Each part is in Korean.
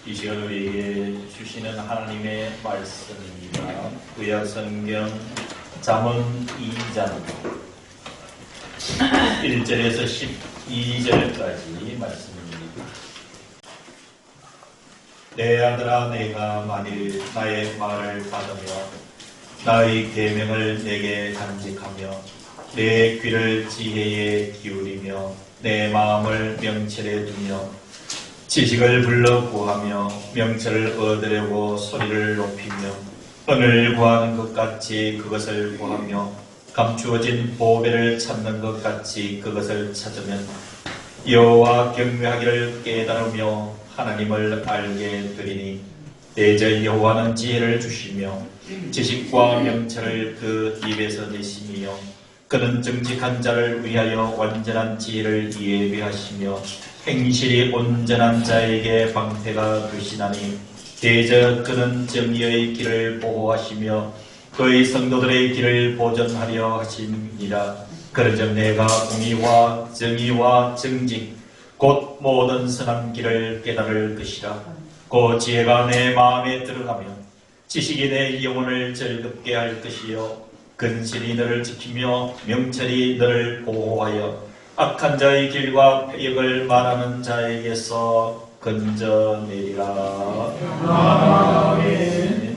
이 시간 우리에게 주시는 하나님의 말씀입니다. 구약 성경 잠언 2장 1절에서 12절까지 말씀입니다. 내 아들아, 내가 만일 나의 말을 받으며 나의 계명을 내게 간직하며 내 귀를 지혜에 기울이며 내 마음을 명철에 두며 지식을 불러 구하며 명철을 얻으려고 소리를 높이며 은을 구하는 것 같이 그것을 구하며 감추어진 보배를 찾는 것 같이 그것을 찾으면 여호와 경외하기를 깨달으며 하나님을 알게 되리니 대저 여호와는 지혜를 주시며 지식과 명철을 그 입에서 내시며 그는 정직한 자를 위하여 완전한 지혜를 예비하시며 행실이 온전한 자에게 방패가 되시나니 대저 그는 정의의 길을 보호하시며 그의 성도들의 길을 보전하려 하심이라. 그러즉 내가 공의와 정의와 정직 곧 모든 선한 길을 깨달을 것이라. 그 지혜가 내 마음에 들어가면 지식이 내 영혼을 즐겁게 할 것이요 근신이 너를 지키며 명철이 너를 보호하여 악한 자의 길과 패역을 말하는 자에게서 건져내리라. 아멘.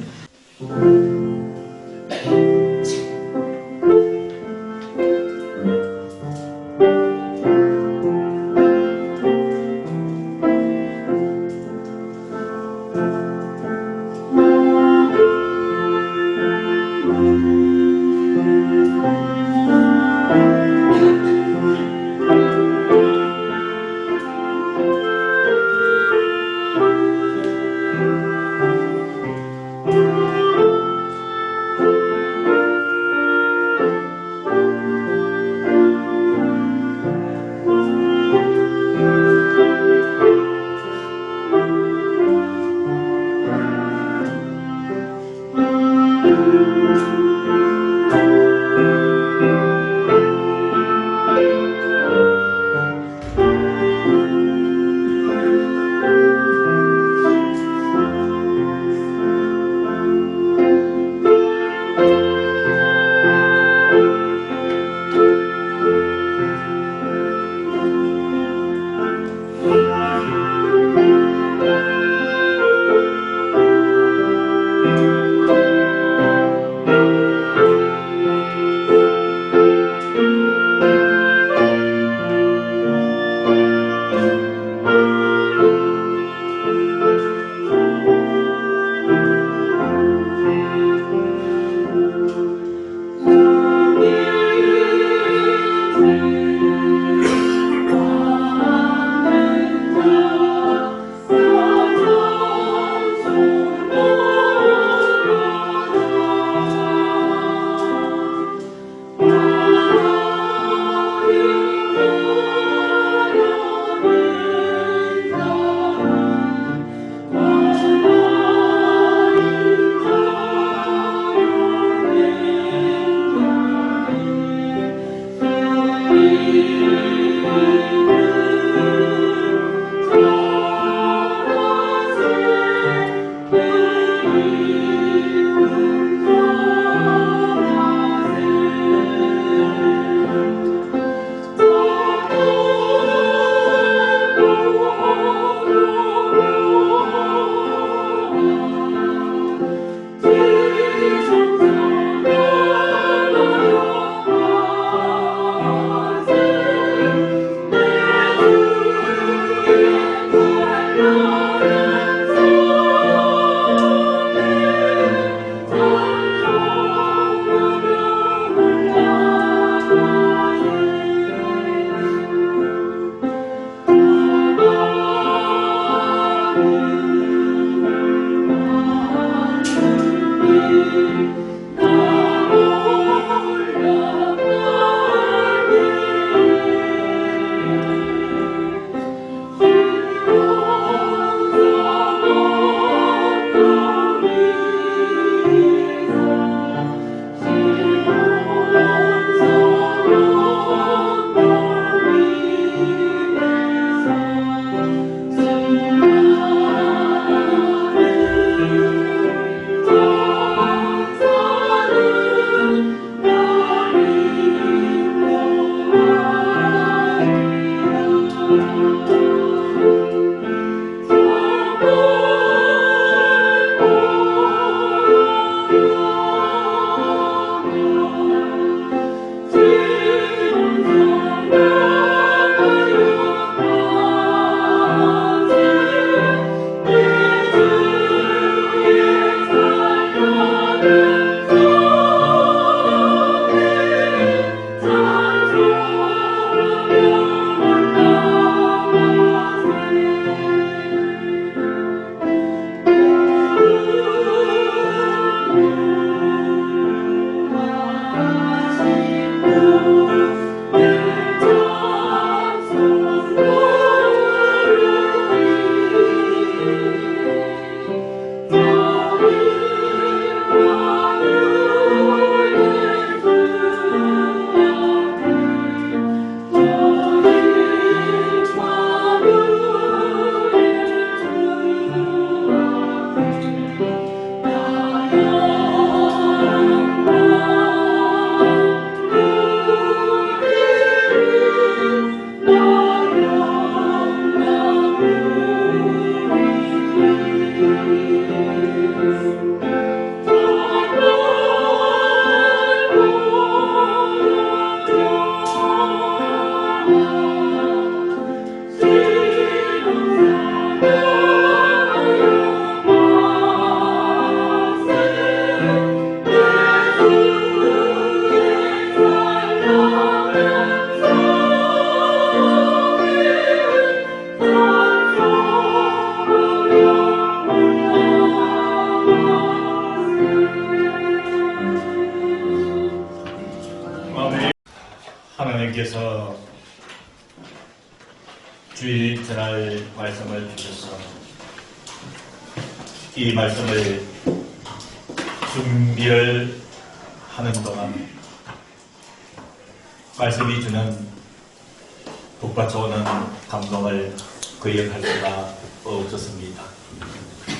하나님께서 주일 전할 말씀을 주셔서 이 말씀을 준비를 하는 동안 말씀이 주는 북받쳐오는 감동을 거역할 수가 없었습니다.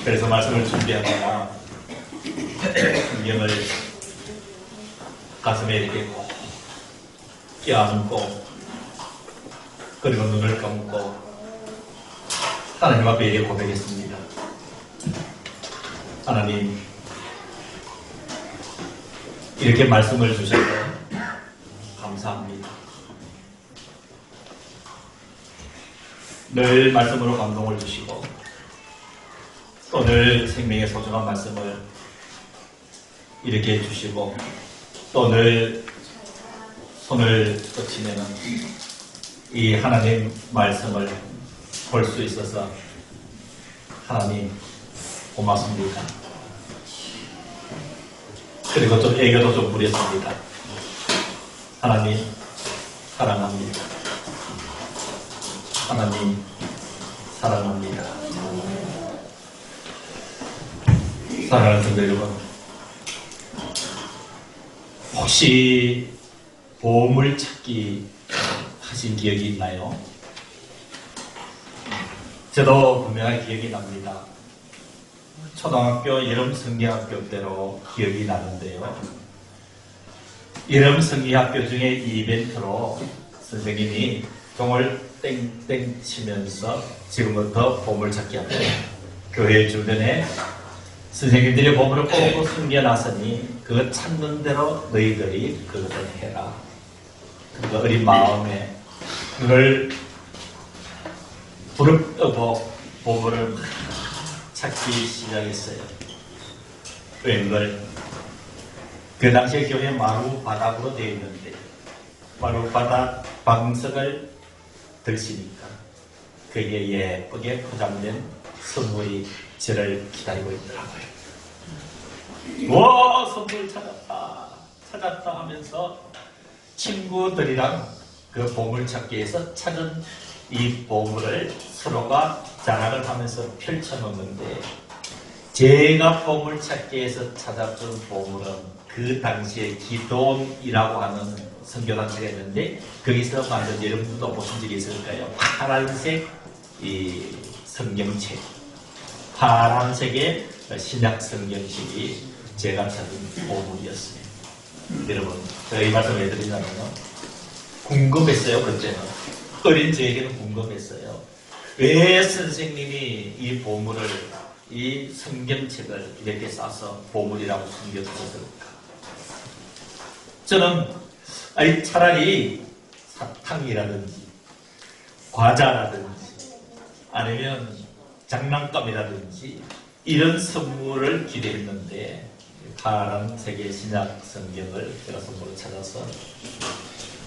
그래서 말씀을 준비하다가 성경을 가슴에 이렇게 꼭 껴안고 그리고 눈을 감고 하나님 앞에 이렇게 고백했습니다. 하나님, 이렇게 말씀을 주셔서 감사합니다. 늘 말씀으로 감동을 주시고 오늘 생명의 소중한 말씀을 이렇게 주시고 또 늘 손을 뻗치는 이 하나님 말씀을 볼 수 있어서 하나님 고맙습니다. 그리고 좀 애교도 좀 부렸습니다. 하나님 사랑합니다. 하나님 사랑합니다. 사랑하는 성도 여러분, 혹시 보물찾기 하신 기억이 있나요? 저도 분명히 기억이 납니다. 초등학교 여름 성경학교 때로 기억이 나는데요. 여름 성경학교 중에 이벤트로 선생님이 종을 땡땡 치면서 지금부터 보물찾기 합니다. 교회 주변에 선생님들이 보물을 꼭 숨겨놨으니 그거 찾는 대로 너희들이 그것을 해라. 그 어린 마음에 그걸 부릅뜨고 보물을 찾기 시작했어요. 웬걸 그 당시에 교회 마루 바닥으로 되어 있는데 마루 바닥 방석을 들시니까 그게 예쁘게 포장된 선물이 저를 기다리고 있더라고요. 와, 선물 찾았다 하면서 친구들이랑 그 보물찾기에서 찾은 이 보물을 서로가 자랑을 하면서 펼쳐놓는데 제가 보물찾기에서 찾았던 보물은 그 당시에 기도원이라고 하는 선교단체가 있는데 거기서 만든, 여러분들도 보신 적이 있을까요? 파란색 이 성경책, 파란색의 신약 성경책이 제가 찾은 보물이었어요. 여러분, 제가 이 말씀을 해드리자면 궁금했어요. 그때는 어린 저에게는 궁금했어요. 왜 선생님이 이 보물을, 이 성경책을 이렇게 싸서 보물이라고 숨겨두셨을까? 저는 차라리 사탕이라든지 과자라든지 아니면 장난감이라든지 이런 선물을 기대했는데 파란색의 신약 성경을 제가 선물을 찾아서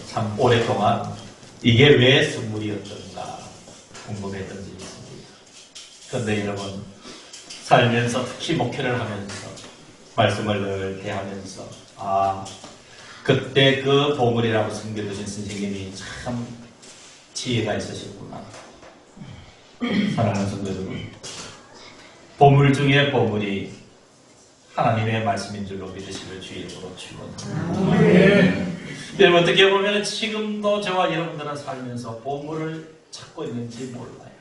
참 오랫동안 이게 왜 선물이었던가 궁금했던 적이 있습니다. 그런데 여러분, 살면서 특히 목회를 하면서 말씀을 늘 대하면서 그때 그 보물이라고 숨겨두신 선생님이 참 지혜가 있으셨구나. 사랑하는 성도 여러분, 보물 중에 보물이 하나님의 말씀인 줄로 믿으시길 주의 이름으로 축원합니다. 여러분, 어떻게 보면 지금도 저와 여러분들은 살면서 보물을 찾고 있는지 몰라요.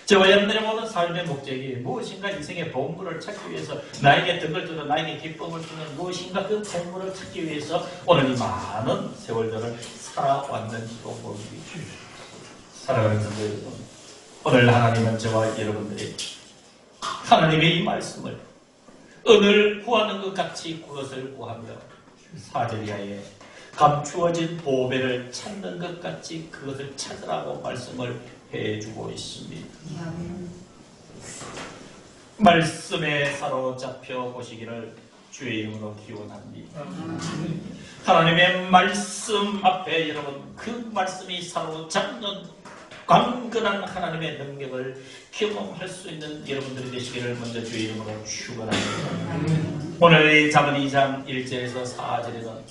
저와 여러분들의 모든 삶의 목적이 무엇인가, 인생의 보물을 찾기 위해서 나에게 덕을 주는, 나에게 기쁨을 주는 무엇인가, 그 보물을 찾기 위해서 오늘 이 많은 세월들을 살아왔는지도 모르겠습니다. 사랑하는 성도 여러분, 오늘 하나님은 저와 여러분들이 하나님의 이 말씀을 은을 구하는 것 같이 그것을 구하며 사제리아에 감추어진 보배를 찾는 것 같이 그것을 찾으라고 말씀을 해주고 있습니다. 말씀에 사로잡혀 보시기를 주의 이름으로 기원합니다. 하나님의 말씀 앞에 여러분, 그 말씀이 사로잡는 강건한 하나님의 능력을 경험할 수 있는 여러분들이 되시기를 먼저 주의 이름으로 축원합니다. 오늘 이 잠언 2장 1절에서 4절에는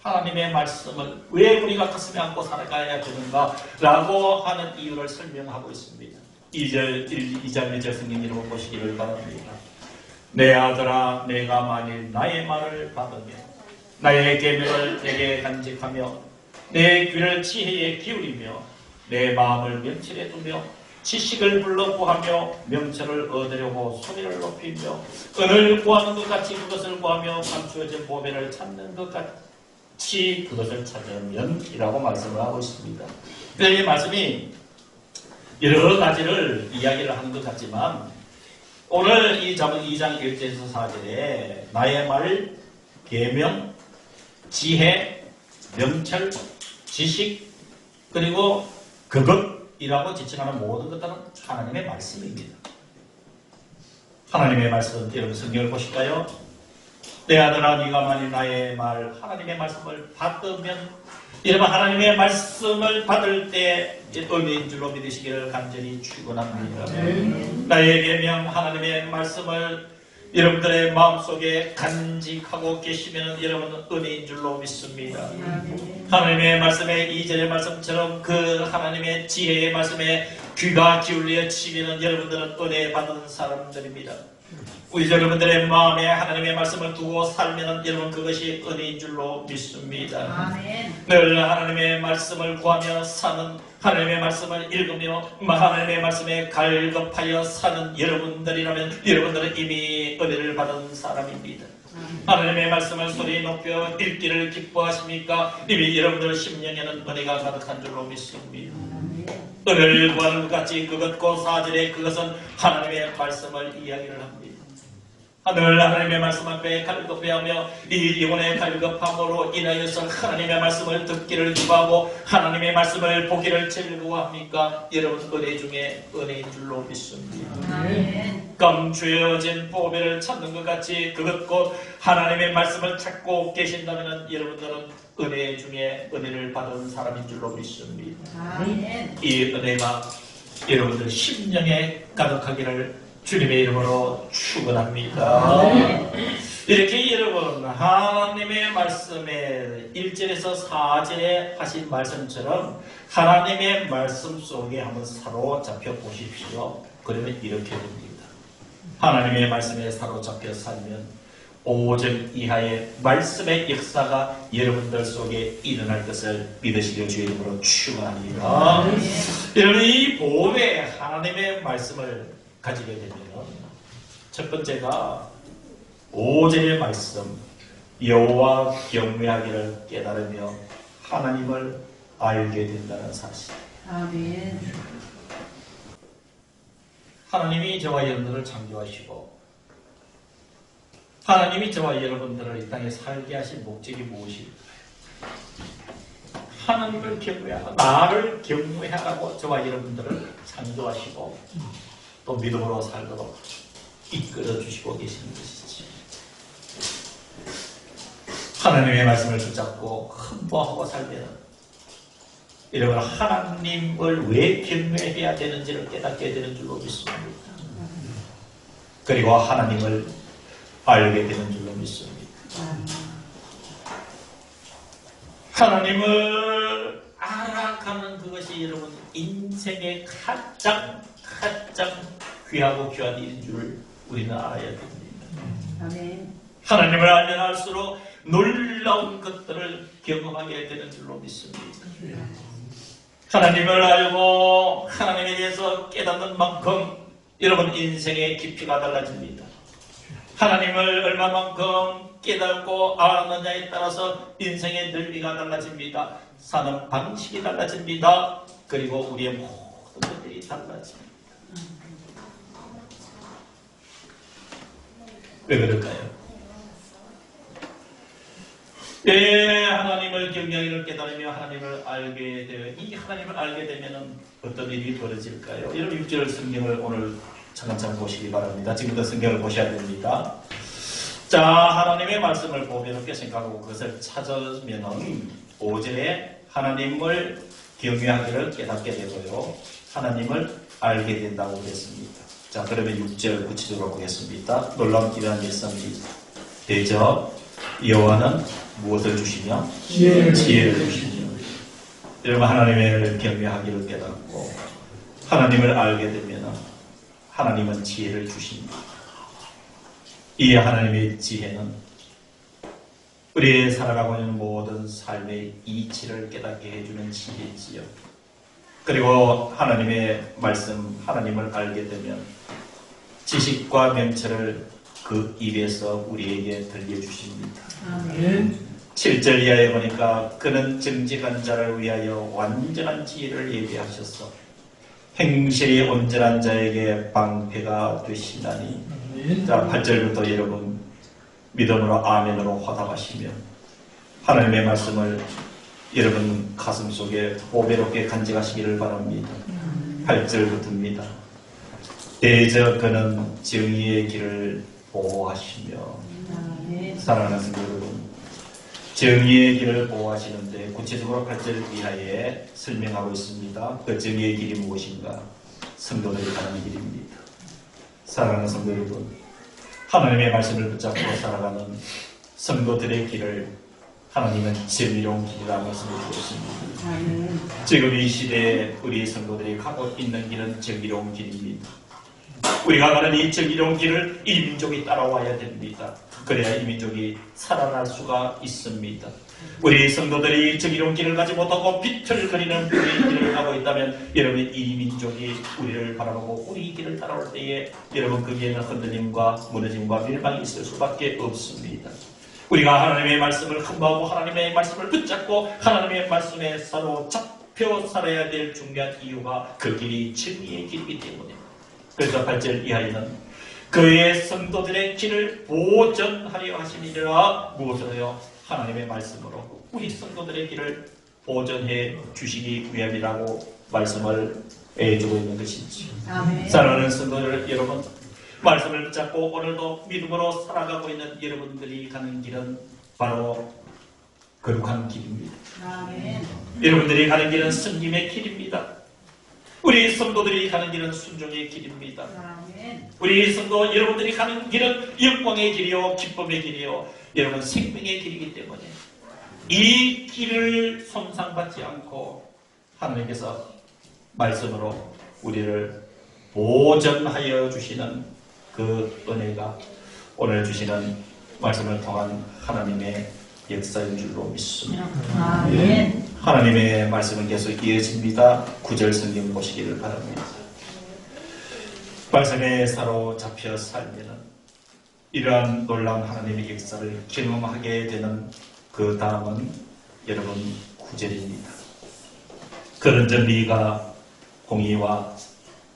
하나님의 말씀을 왜 우리가 가슴에 안고 살아가야 되는가 라고 하는 이유를 설명하고 있습니다. 2절 1절 성경 읽어 보시기를 바랍니다. 내 아들아 내가 만일 나의 말을 받으며 나의 계명을 내게 간직하며 내 귀를 지혜에 기울이며 내 마음을 명철에 두며 지식을 불러 구하며 명철을 얻으려고 소리를 높이며 은을 구하는 것 같이 그것을 구하며 감추어진 보배를 찾는 것 같이 그것을 찾으면 이라고 말씀을 하고 있습니다. 이 말씀이 여러 가지를 이야기를 하는 것 같지만 오늘 이 잠언 2장 1절에서 4절에 나의 말, 계명, 지혜, 명철, 지식 그리고 그것이라고 지칭하는 모든 것들은 하나님의 말씀입니다. 하나님의 말씀 여러분 성경을 보실까요? 내 아들아 네가 만일 나의 말 하나님의 말씀을 받으면 여러분 하나님의 말씀을 받을 때 의미인 줄로 믿으시기를 간절히 축원합니다. 나의 계명 하나님의 말씀을 여러분들의 마음속에 간직하고 계시면 여러분은 은혜인 줄로 믿습니다. 하나님의 말씀에 2절의 말씀처럼 그 하나님의 지혜의 말씀에 귀가 기울여 치면 여러분들은 은혜 받는 사람들입니다. 우리 여러분들의 마음에 하나님의 말씀을 두고 살면 여러분 그것이 은혜인 줄로 믿습니다. 늘 하나님의 말씀을 구하며 사는 하나님의 말씀을 읽으며 하나님의 말씀에 갈급하여 사는 여러분들이라면 여러분들은 이미 은혜를 받은 사람입니다. 하나님의 말씀을 소리 높여 읽기를 기뻐하십니까? 이미 여러분들 심령에는 은혜가 가득한 줄로 믿습니다. 은혜를 구하는 것 같이 그것고 4절에 그것은 하나님의 말씀을 이야기를 합니다. 늘 하나님의 말씀 앞에 갈급해하며 이 영혼의 갈급함으로 인하여서 하나님의 말씀을 듣기를 기뻐하고 하나님의 말씀을 보기를 즐거워합니까? 여러분 은혜 중에 은혜인 줄로 믿습니다. 감추어진 보배를 찾는 것 같이 그것 곧 하나님의 말씀을 찾고 계신다면 여러분들은 은혜 중에 은혜를 받은 사람인 줄로 믿습니다. 이 은혜가 여러분들 심령에 가득하기를 주님의 이름으로 축원합니다. 이렇게 여러분 하나님의 말씀에 1절에서 4절에 하신 말씀처럼 하나님의 말씀 속에 한번 사로잡혀 보십시오. 그러면 이렇게 됩니다. 하나님의 말씀에 사로잡혀 살면 5절 이하의 말씀의 역사가 여러분들 속에 일어날 것을 믿으시려 주의 이름으로 축원합니다. 여러분 이 보배 하나님의 말씀을 가지게 되면 첫 번째가 5절의 말씀 여호와 경외하기를 깨달으며 하나님을 알게 된다는 사실. 아멘. 하나님이 저와 여러분들을 창조하시고 하나님이 저와 여러분들을 이 땅에 살게 하신 목적이 무엇일까요? 하나님을 경외하고 나를 경외하라고 저와 여러분들을 창조하시고 또 믿음으로 살도록 이끌어 주시고 계시는 것이지. 하나님의 말씀을 붙잡고 흠모하고 살면 여러분 하나님을 왜 경외해야 되는지를 깨닫게 되는 줄로 믿습니다. 그리고 하나님을 알게 되는 줄로 믿습니다. 하나님을 알아가는 그것이 여러분 인생의 가장 귀하고 귀한 일인 줄 우리는 알아야 됩니다. 아멘. 하나님을 알면 알수록 놀라운 것들을 경험하게 되는 줄로 믿습니다. 하나님을 알고 하나님에 대해서 깨닫는 만큼 여러분 인생의 깊이가 달라집니다. 하나님을 얼마만큼 깨닫고 아느냐에 따라서 인생의 넓이가 달라집니다. 사는 방식이 달라집니다. 그리고 우리의 모든 것들이 달라집니다. 왜 그럴까요? 하나님을 경외하기를 깨달으며 하나님을 알게 되어 이 하나님을 알게 되면 어떤 일이 벌어질까요? 여러분 6절 성경을 오늘 차근차근 보시기 바랍니다. 지금부터 성경을 보셔야 됩니다. 자, 하나님의 말씀을 보배롭게 생각하고 그것을 찾으면 5절에 하나님을 경외하기를 깨닫게 되고요. 하나님을 알게 된다고 그랬습니다. 자, 그러면 6절 구체적으로 보겠습니다. 놀라운 기도한 말씀이 되죠. 여호와는 무엇을 주시며 지혜를 주시며. 여러분, 하나님을 경외하기를 깨닫고 하나님을 알게 되면 하나님은 지혜를 주십니다. 이 하나님의 지혜는 우리의 살아가고 있는 모든 삶의 이치를 깨닫게 해주는 지혜지요. 그리고 하나님의 말씀, 하나님을 알게 되면 지식과 명철을 그 입에서 우리에게 들려주십니다. 아멘. 7절 이하에 보니까 그는 정직한 자를 위하여 완전한 지혜를 예비하셨어 행실이 온전한 자에게 방패가 되시나니. 아멘. 자, 8절부터 여러분 믿음으로 아멘으로 화답하시며 하나님의 말씀을 여러분 가슴 속에 보배롭게 간직하시기를 바랍니다. 8절부터입니다. 대저 그는 정의의 길을 보호하시며. 아멘. 사랑하는 성도 여러분, 정의의 길을 보호하시는데 구체적으로 8절 이하에 설명하고 있습니다. 그 정의의 길이 무엇인가? 성도들이 가는 길입니다. 사랑하는 성도 여러분, 하나님의 말씀을 붙잡고 살아가는 성도들의 길을 하나님은 정의로운 길이라 말씀해 주셨습니다. 아멘. 지금 이 시대에 우리 성도들이 가고 있는 길은 정의로운 길입니다. 우리가 가는 이 정의로운 길을 이 민족이 따라와야 됩니다. 그래야 이 민족이 살아날 수가 있습니다. 우리 성도들이 정의로운 길을 가지 못하고 비틀거리는 우리 길을 가고 있다면 여러분, 이 민족이 우리를 바라보고 우리 길을 따라올 때에 여러분 거기에는 흔들림과 무너짐과 멸망이 있을 수밖에 없습니다. 우리가 하나님의 말씀을 흠모하고 하나님의 말씀을 붙잡고 하나님의 말씀에 사로잡혀 살아야 될 중요한 이유가 그 길이 정의의 길이기 때문에. 그래서 8절 이하에는 그의 성도들의 길을 보전하려 하시니라. 무엇으로요? 하나님의 말씀으로 우리 성도들의 길을 보전해 주시기 위함이라고 말씀을 해주고 있는 것이지. 아멘. 사랑하는 성도들 여러분, 말씀을 붙잡고 오늘도 믿음으로 살아가고 있는 여러분들이 가는 길은 바로 거룩한 길입니다. 아멘. 여러분들이 가는 길은 승림의 길입니다. 우리 성도들이 가는 길은 순종의 길입니다. 아멘. 우리 성도 여러분들이 가는 길은 영광의 길이요 기쁨의 길이요 여러분 생명의 길이기 때문에 이 길을 손상받지 않고 하나님께서 말씀으로 우리를 보전하여 주시는 그 은혜가 오늘 주시는 말씀을 통한 하나님의 역사인 줄로 믿습니다. 아멘. 하나님의 말씀은 계속 이어집니다. 9절 성경 보시기를 바랍니다. 말씀에 사로잡혀 살면은 이러한 놀라운 하나님의 역사를 경험하게 되는 그 다음은 여러분 9절입니다. 그런真理가 공의와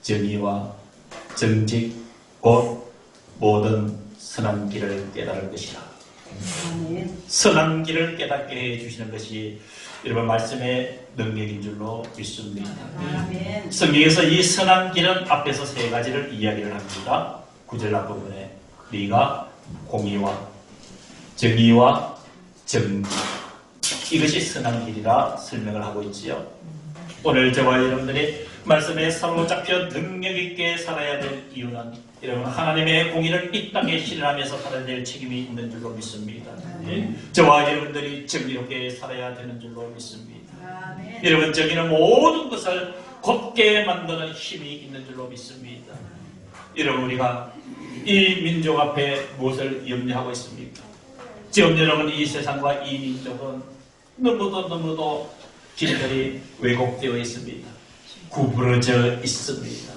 정의와 정직 곧 모든 선한 길을 깨달을 것이라. 아멘. 선한 길을 깨닫게 해주시는 것이 여러분 말씀의 능력인 줄로 믿습니다. 아멘. 성경에서 이 선한 길은 앞에서 세 가지를 이야기를 합니다. 9절 앞부분에 네가 공의와 정의와 정직 이것이 선한 길이라 설명을 하고 있지요. 오늘 저와 여러분들이 말씀에 사로잡혀 능력 있게 살아야 될 이유는 여러분 하나님의 공의를 이 땅에 실현하면서 살아야 될 책임이 있는 줄로 믿습니다. 저와 여러분들이 정의롭게 살아야 되는 줄로 믿습니다. 아멘. 여러분 정의는 모든 것을 곧게 만드는 힘이 있는 줄로 믿습니다. 여러분 우리가 이 민족 앞에 무엇을 염려하고 있습니까? 지금 여러분 이 세상과 이 민족은 너무도 길들이 왜곡되어 있습니다. 구부러져 있습니다.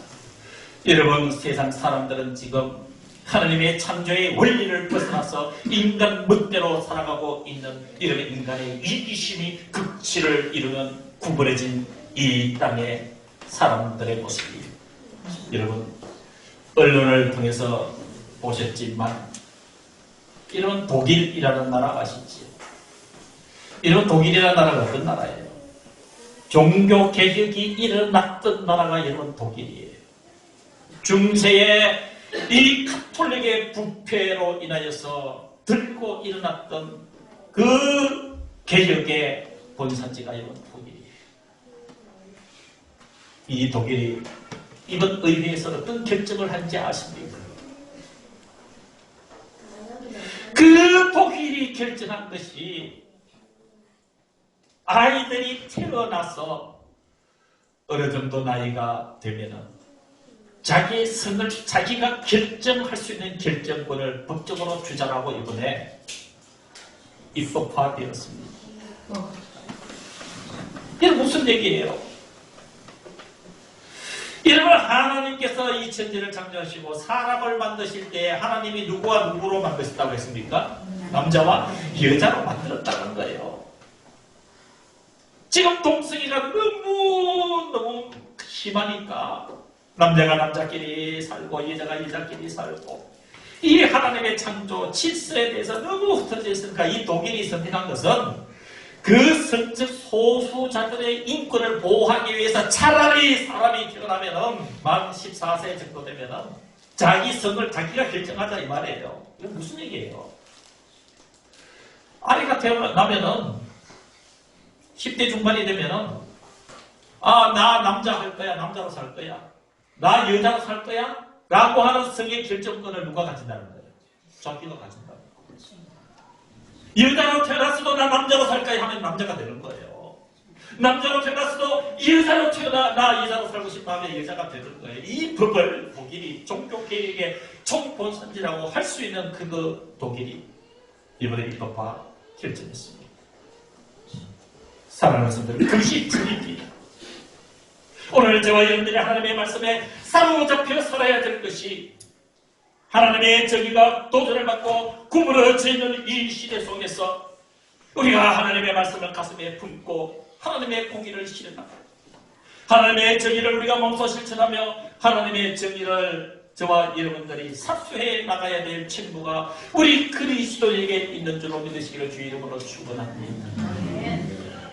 여러분 세상 사람들은 지금 하나님의 창조의 원리를 벗어나서 인간 멋대로 살아가고 있는 이런 인간의 이기심이 극치를 이루는 구부러진 이 땅의 사람들의 모습이에요. 여러분 언론을 통해서 보셨지만 이런 독일이라는 나라 아시죠? 이런 독일이라는 나라가 어떤 나라예요? 종교 개혁이 일어났던 나라가 여러분 독일이에요. 중세에 이 가톨릭의 부패로 인하여서 들고 일어났던 그 개혁의 본산지가 여러분 독일이에요. 이 독일이 이번 의회에서 어떤 결정을 한지 아십니까? 그 독일이 결정한 것이 아이들이 태어나서 어느 정도 나이가 되면은 자기의 성을 자기가 결정할 수 있는 결정권을 법적으로 주장하고 이번에 입법화되었습니다. 이게 무슨 얘기예요? 여러분, 하나님께서 이 천지를 창조하시고 사람을 만드실 때 하나님이 누구와 누구로 만드셨다고 했습니까? 남자와 여자로 만들었다는 거예요. 지금 동성애가 너무 심하니까 남자가 남자끼리 살고 여자가 여자끼리 살고 이 하나님의 창조 질서에 대해서 너무 흩어져 있으니까 이 독일이 선택한 것은 그 성적 소수자들의 인권을 보호하기 위해서 차라리 사람이 태어나면은 만 14세 정도 되면은 자기 성을 자기가 결정하자 이 말이에요. 이건 무슨 얘기예요? 아이가 태어나면은 10대 중반이 되면은 나 남자 할 거야, 남자로 살 거야, 나 여자로 살 거야 라고 하는 성의 결정권을 누가 가진다는 거예요? 자기가 가진다. 여자로 태어났어도 나 남자로 살 거야 하면 남자가 되는 거예요. 남자로 태어났어도 여자로 태어나 나 여자로 살고 싶어 하면 여자가 되는 거예요. 이 법을 독일이 종교개혁의 총본선지라고 할 수 있는 그 독일이 이번에 입법화 결정했습니다. 사랑하는 성도들, 그것이 진리입니다. 오늘 저와 여러분들이 하나님의 말씀에 사로잡혀 살아야 될 것이 하나님의 정의가 도전을 받고 구부러져 있는 이 시대 속에서 우리가 하나님의 말씀을 가슴에 품고 하나님의 공의를 실현하고 하나님의 정의를 우리가 몸소 실천하며 하나님의 정의를 저와 여러분들이 사수해 나가야 될 책무가 우리 그리스도에게 있는 줄로 믿으시기를 주의 이름으로 축원합니다.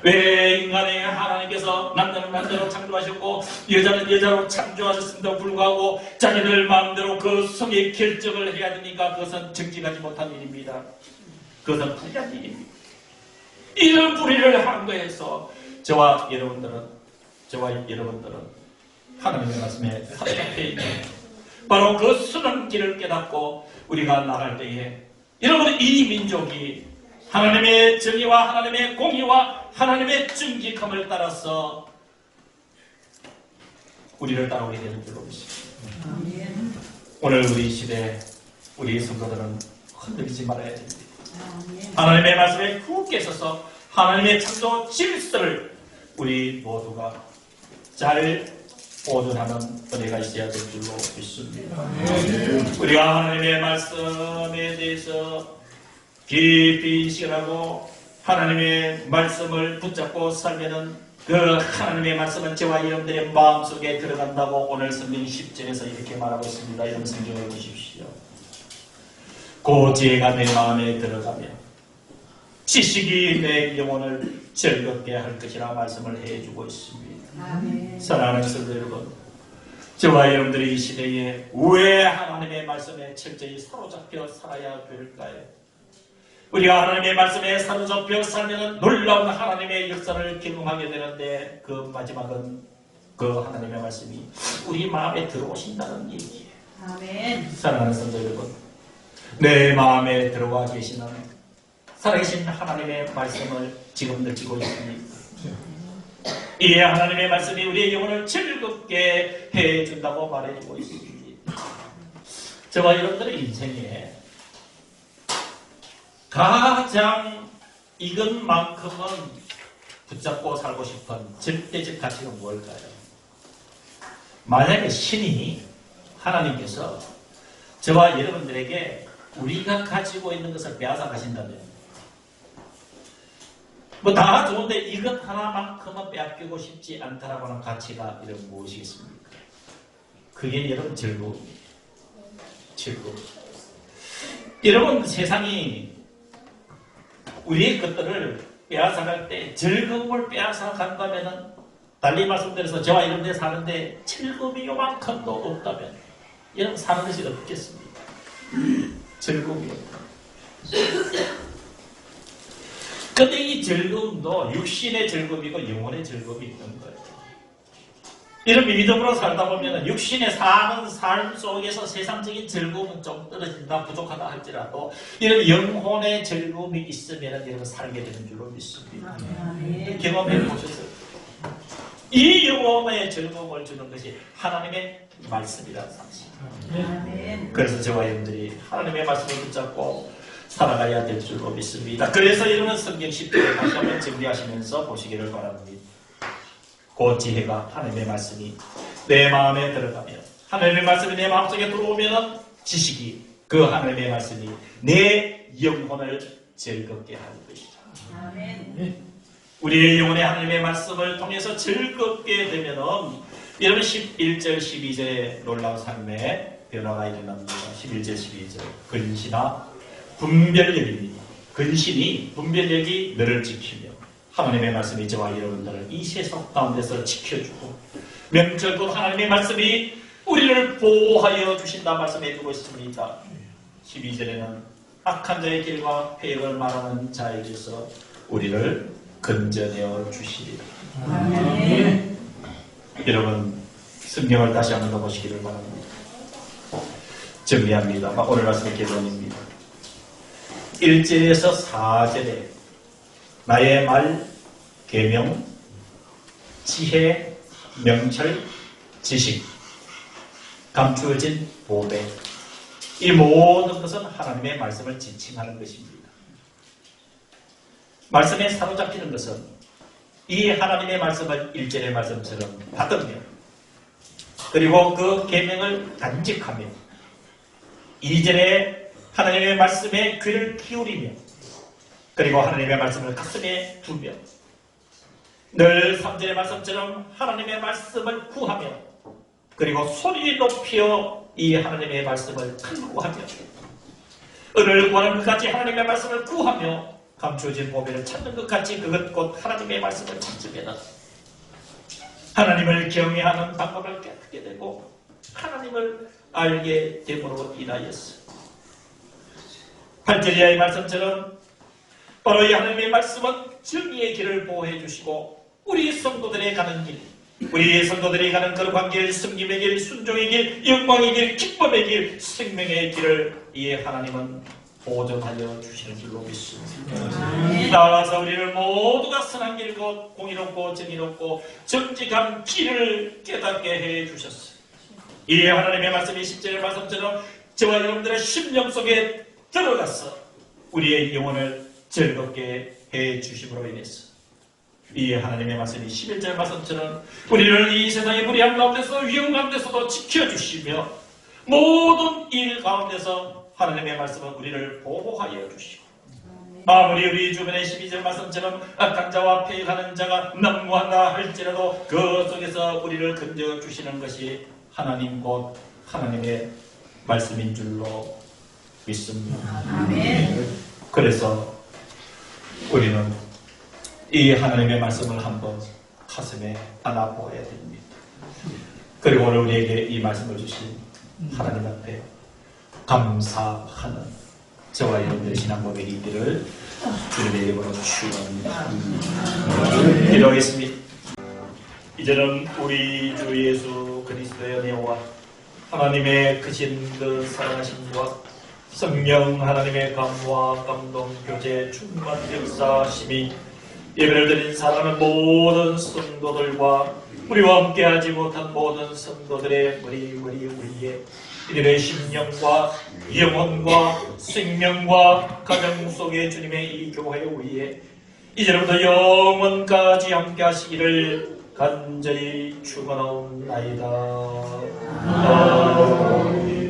왜 인간의 하나님께서 남자는 남자로 창조하셨고 여자는 여자로 창조하셨음에도 불구하고 자기들 마음대로 그 성의 결정을 해야 되니까 그것은 정직하지 못한 일입니다. 그것은 불리한 일입니다. 이런 불의를 한 거에서 저와 여러분들은 하나님의 말씀에 사로잡혀 있는 바로 그 선한 길을 깨닫고 우리가 나갈 때에 여러분, 이 민족이 하나님의 정의와 하나님의 공의와 하나님의 정직함을 따라서 우리를 따라오게 되는 줄로 믿습니다. 오늘 우리 시대 우리 성도들은 흔들리지 말아야 됩니다. 하나님의 말씀에 굳게 서서 하나님의 창조 질서를 우리 모두가 잘 보존하는 은혜가 있어야 될 줄로 믿습니다. 우리가 하나님의 말씀에 대해서 깊이 인식하고 하나님의 말씀을 붙잡고 살면은 그 하나님의 말씀은 저와 여러분들의 마음속에 들어간다고 오늘 성경 10절에서 이렇게 말하고 있습니다. 여러분 성경을 보십시오. 그 지혜가 내 마음에 들어가며 지식이 내 영혼을 즐겁게 할 것이라 말씀을 해주고 있습니다. 아멘. 사랑하는 성도 여러분, 저와 여러분들이 이 시대에 왜 하나님의 말씀에 철저히 사로잡혀 살아야 될까요? 우리가 하나님의 말씀에 사로잡혀 살면 놀라운 하나님의 역사를 경험하게 되는데 그 마지막은 그 하나님의 말씀이 우리 마음에 들어오신다는 얘기예요. 아멘. 사랑하는 성도 여러분, 내 마음에 들어와 계시는 살아계신 하나님의 말씀을 지금 느끼고 있습니다. 이 하나님의 말씀이 우리의 영혼을 즐겁게 해준다고 말해주고 있습니다. 저와 여러분들의 인생에 가장 이것만큼은 붙잡고 살고 싶은 절대적 가치가 뭘까요? 만약에 신이 하나님께서 저와 여러분들에게 우리가 가지고 있는 것을 빼앗아 가신다면 뭐 다 좋은데 이것 하나만큼은 빼앗기고 싶지 않다라고 하는 가치가 여러분 무엇이겠습니까? 그게 여러분 즐거움. 여러분 세상이 우리의 것들을 빼앗아갈 때 즐거움을 빼앗아간다면 달리 말씀드려서 저와 여러분들 사는데 즐거움이 요만큼도 없다면 여러분 사는 것이 없겠습니까? 즐거움이 없다. 근데 이 즐거움도 육신의 즐거움이고 영혼의 즐거움이 있는 거예요. 이런 믿음으로 살다 보면 육신에 사는 삶 속에서 세상적인 즐거움은 좀 떨어진다, 부족하다 할지라도 이런 영혼의 즐거움이 있으면 여러분 살게 되는 줄로 믿습니다. 아멘. 경험해 보셨어요? 이 영혼의 즐거움을 주는 것이 하나님의 말씀이라는 사실. 아멘. 그래서 저와 여러분들이 하나님의 말씀을 붙잡고 살아가야 될 줄로 믿습니다. 그래서 여러분 성경 10절을 다시 한번 정리하시면서 보시기를 바랍니다. 그 지혜가 하나님의 말씀이 내 마음에 들어가면, 하나님의 말씀이 내 마음속에 들어오면 지식이, 그 하나님의 말씀이 내 영혼을 즐겁게 하는 것이죠. 아멘. 우리의 영혼의 하나님의 말씀을 통해서 즐겁게 되면은 여러분 11절 12절에 놀라운 삶의 변화가 일어납니다. 11절 12절 근시나 분별력이니, 근신이 분별력이 너를 지키며 하나님의 말씀이 저와 여러분들을 이 세상 가운데서 지켜주고, 명철도 하나님의 말씀이 우리를 보호하여 주신다 말씀해주고 있습니다. 12절에는 악한 자의 길과 폐역을 말하는 자에게서 우리를 건져내어 주시리라. 아멘. 여러분 성경을 다시 한번 더 보시기를 바랍니다. 정리합니다. 오늘 말씀의 결론입니다. 1절에서 4절에 나의 말, 계명, 지혜, 명철, 지식, 감추어진 보배, 이 모든 것은 하나님의 말씀을 지칭하는 것입니다. 말씀에 사로잡히는 것은 이 하나님의 말씀을 1절의 말씀처럼 받으며, 그리고 그 계명을 간직하며, 2절에 하나님의 말씀에 귀를 기울이며, 그리고 하나님의 말씀을 가슴에 두며, 늘 3절의 말씀처럼 하나님의 말씀을 구하며, 그리고 소리 높여 이 하나님의 말씀을 간구하며, 은을 구하는 것까지 하나님의 말씀을 구하며, 감추어진 보배를 찾는 것 같이 그것 곧 하나님의 말씀을 찾으면 하나님을 경외하는 방법을 깨닫게 되고 하나님을 알게 됨으로 인하여서 8절 이하의 말씀처럼 바로 이 하나님의 말씀은 정의의 길을 보호해 주시고 우리 성도들의 가는 길, 우리 성도들이 가는 거룩한 길, 승림의 길, 순종의 길, 영광의 길, 기쁨의 길, 생명의 길을 이 하나님은 보존하여 주시는 줄로 믿습니다. 나와서 우리를 모두가 선한 길, 곧 공의롭고 정의롭고 정직한 길을 깨닫게 해 주셨어요. 이 하나님의 말씀이 10절의 말씀처럼 저와 여러분들의 심령 속에 들어가서 우리의 영혼을 즐겁게 해 주심으로 인해서 이 하나님의 말씀이 11절 말씀처럼 우리를 이 세상의 무리한 가운데서 위험 가운데서도 지켜주시며 모든 일 가운데서 하나님의 말씀은 우리를 보호하여 주시고 아무리 우리 주변의 12절 말씀처럼 악한 자와 폐역하는 자가 난무한다 할지라도 그 속에서 우리를 건져주시는 것이 하나님 곧 하나님의 말씀인 줄로 믿습니다. 아멘. 그래서 우리는 이 하나님의 말씀을 한번 가슴에 안아보아야 됩니다. 그리고 오늘 우리에게 이 말씀을 주신 하나님 앞에 감사하는 저와 여러분들의 신앙 고백이 있기를 주님의 이름으로 축원합니다. 기도하겠습니다. 이제는 우리 주 예수 그리스도의 은혜와 하나님의 크신 그 사랑하심과 성령 하나님의 감화 감동 교제 충만 역사심이 예배를 드린 사랑하는 모든 성도들과 우리와 함께하지 못한 모든 성도들의 머리 위에 이들의 심령과 영혼과 생명과 가정 속에 주님의 이 교회 위에 이제부터 영원까지 함께 하시기를 간절히 축원하옵나이다. 아멘.